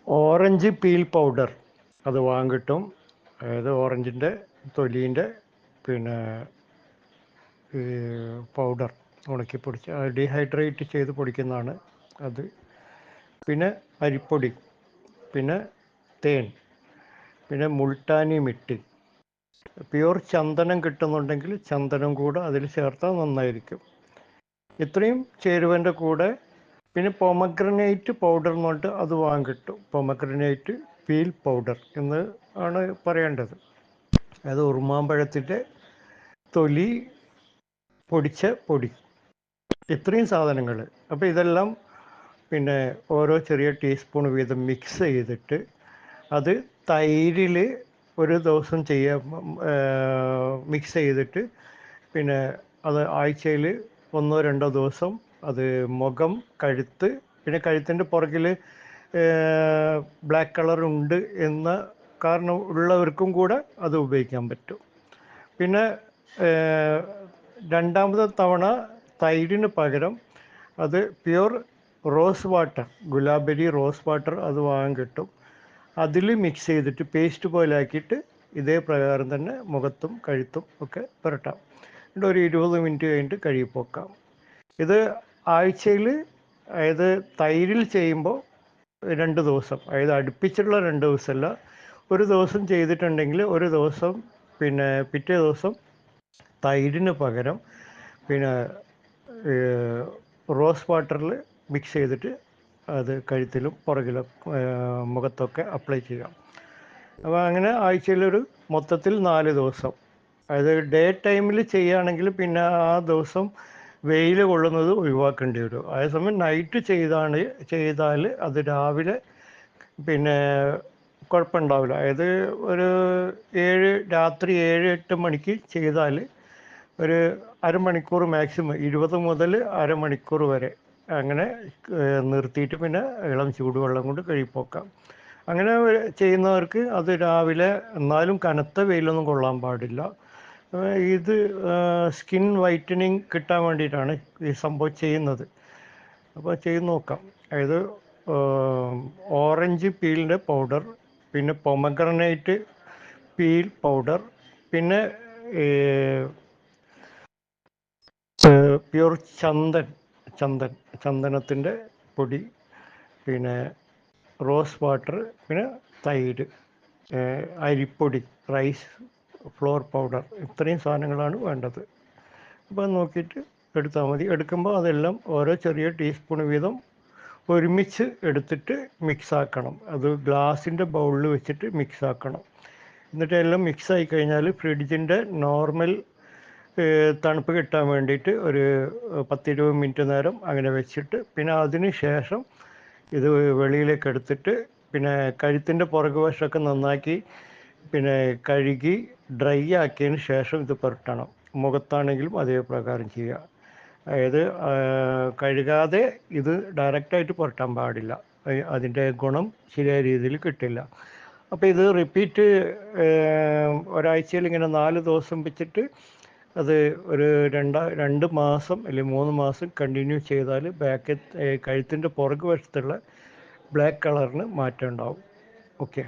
Orange peel powder അത് വാങ്ങാൻ കിട്ടും. അതായത് ഓറഞ്ചിൻ്റെ തൊലീൻ്റെ പിന്നെ ഈ പൗഡർ ഉണക്കി പൊടിച്ച് ഡീഹൈഡ്രേറ്റ് ചെയ്ത് പൊടിക്കുന്നതാണ് അത്. പിന്നെ അരിപ്പൊടി, പിന്നെ തേൻ, പിന്നെ മുൾട്ടാനി മിട്ടി. പ്യൂർ ചന്ദനം കിട്ടുന്നുണ്ടെങ്കിൽ ചന്ദനം കൂടെ അതിൽ ചേർത്താൽ നന്നായിരിക്കും. ഇത്രയും ചേരുവൻ്റെ കൂടെ പിന്നെ പൊമഗ്രനേറ്റ് പൗഡർ എന്ന് പറഞ്ഞിട്ട് അത് വാങ്ങാൻ കിട്ടും. പൊമഗ്രനേറ്റ് പീൽ പൗഡർ എന്ന് ആണ് പറയേണ്ടത്. അത് ഉറുമാമ്പഴത്തിൻ്റെ തൊലി പൊടിച്ച പൊടി. ഇത്രയും സാധനങ്ങൾ. അപ്പോൾ ഇതെല്ലാം പിന്നെ ഓരോ ചെറിയ ടീസ്പൂൺ വീതം മിക്സ് ചെയ്തിട്ട് അത് തൈരിൽ ഒരു ദിവസം മിക്സ് ചെയ്തിട്ട് പിന്നെ അത് ആഴ്ചയിൽ 1-2 ദിവസം അത് മുഖം, കഴുത്ത്, പിന്നെ കഴുത്തിൻ്റെ പുറകിൽ ബ്ലാക്ക് കളർ ഉണ്ട് എന്ന കാരണം ഉള്ളവർക്കും കൂടെ അത് ഉപയോഗിക്കാൻ പറ്റും. പിന്നെ രണ്ടാമത്തെ തവണ തൈരിന് പകരം അത് പ്യുർ റോസ് വാട്ടർ, ഗുലാബരി റോസ് വാട്ടർ അത് വാങ്ങാൻ കിട്ടും. അതിൽ മിക്സ് ചെയ്തിട്ട് പേസ്റ്റ് പോലെ ആക്കിയിട്ട് ഇതേ പ്രകാരം തന്നെ മുഖത്തും കഴുത്തും ഒക്കെ പുരട്ടാം. എന്നിട്ട് ഒരു 20 മിനിറ്റ് കഴിഞ്ഞിട്ട് കഴുകിപ്പോക്കാം. ഇത് ആഴ്ചയിൽ, അതായത് തൈരിൽ ചെയ്യുമ്പോൾ 2 ദിവസം, അതായത് അടുപ്പിച്ചുള്ള 2 ദിവസമല്ല, ഒരു ദിവസം ചെയ്തിട്ടുണ്ടെങ്കിൽ ഒരു ദിവസം പിന്നെ പിറ്റേ ദിവസം തൈരിന് പകരം പിന്നെ റോസ് വാട്ടറിൽ മിക്സ് ചെയ്തിട്ട് അത് കഴുത്തിലും പുറകിലും മുഖത്തൊക്കെ അപ്ലൈ ചെയ്യാം. അപ്പോൾ അങ്ങനെ ആഴ്ചയിലൊരു മൊത്തത്തിൽ 4 ദിവസം. അതായത് ഡേ ടൈമിൽ ചെയ്യുകയാണെങ്കിൽ പിന്നെ ആ ദിവസം വെയിൽ കൊള്ളുന്നത് ഒഴിവാക്കേണ്ടി വരും. അതേസമയം നൈറ്റ് ചെയ്താൽ അത് രാവിലെ പിന്നെ കുഴപ്പമുണ്ടാവില്ല. അതായത് ഒരു രാത്രി 7-8 മണിക്ക് ചെയ്താൽ ഒരു അരമണിക്കൂർ, മാക്സിമം 20 മുതൽ അരമണിക്കൂർ വരെ അങ്ങനെ നിർത്തിയിട്ട് പിന്നെ ഇളം ചൂടുവെള്ളം കൊണ്ട് കഴുകിപ്പോക്കാം. അങ്ങനെ ചെയ്യുന്നവർക്ക് അത് രാവിലെ, എന്നാലും കനത്ത വെയിലൊന്നും കൊള്ളാൻ പാടില്ല. ഇത് സ്കിൻ വൈറ്റനിങ് കിട്ടാൻ വേണ്ടിയിട്ടാണ് ഈ സംഭവം ചെയ്യുന്നത്. അപ്പോൾ ചെയ്ത് നോക്കാം. അതായത് ഓറഞ്ച് പീലിൻ്റെ പൗഡർ, പിന്നെ പൊമഗ്രനേറ്റ് പീൽ പൗഡർ, പിന്നെ പ്യൂർ ചന്ദനത്തിൻ്റെ പൊടി, പിന്നെ റോസ് വാട്ടർ, പിന്നെ തൈര്, അരിപ്പൊടി, റൈസ് ഫ്ലോർ പൗഡർ. ഇത്രയും സാധനങ്ങളാണ് വേണ്ടത്. അപ്പോൾ നോക്കിയിട്ട് എടുത്താൽ മതി. എടുക്കുമ്പോൾ അതെല്ലാം ഓരോ ചെറിയ ടീസ്പൂൺ വീതം ഒരുമിച്ച് എടുത്തിട്ട് മിക്സ് ആക്കണം. അത് ഗ്ലാസിൻ്റെ ബൗളിൽ വെച്ചിട്ട് മിക്സ് ആക്കണം. എന്നിട്ട് എല്ലാം മിക്സ് ആയി കഴിഞ്ഞാൽ ഫ്രിഡ്ജിൻ്റെ നോർമൽ തണുപ്പ് കിട്ടാൻ വേണ്ടിയിട്ട് ഒരു 10-20 മിനിറ്റ് നേരം അങ്ങനെ വെച്ചിട്ട് പിന്നെ അതിന് ശേഷം ഇത് വെളിയിലേക്ക് എടുത്തിട്ട് പിന്നെ കഴുത്തിൻ്റെ പുറകു വശമൊക്കെ നന്നാക്കി പിന്നെ കഴുകി ഡ്രൈ ആക്കിയതിന് ശേഷം ഇത് പുരട്ടണം. മുഖത്താണെങ്കിലും അതേ പ്രകാരം ചെയ്യുക. അതായത് കഴുകാതെ ഇത് ഡയറക്റ്റായിട്ട് പുരട്ടാൻ പാടില്ല. അതിൻ്റെ ഗുണം ശരിയായ രീതിയിൽ കിട്ടില്ല. അപ്പോൾ ഇത് റിപ്പീറ്റ് ഒരാഴ്ചയിൽ ഇങ്ങനെ 4 ദിവസം വെച്ചിട്ട് അത് ഒരു 2 മാസം അല്ലെങ്കിൽ 3 മാസം കണ്ടിന്യൂ ചെയ്താൽ കഴുത്തിൻ്റെ പുറകു വശത്തുള്ള ബ്ലാക്ക് കളറിന് മാറ്റം ഉണ്ടാവും. ഓക്കെ.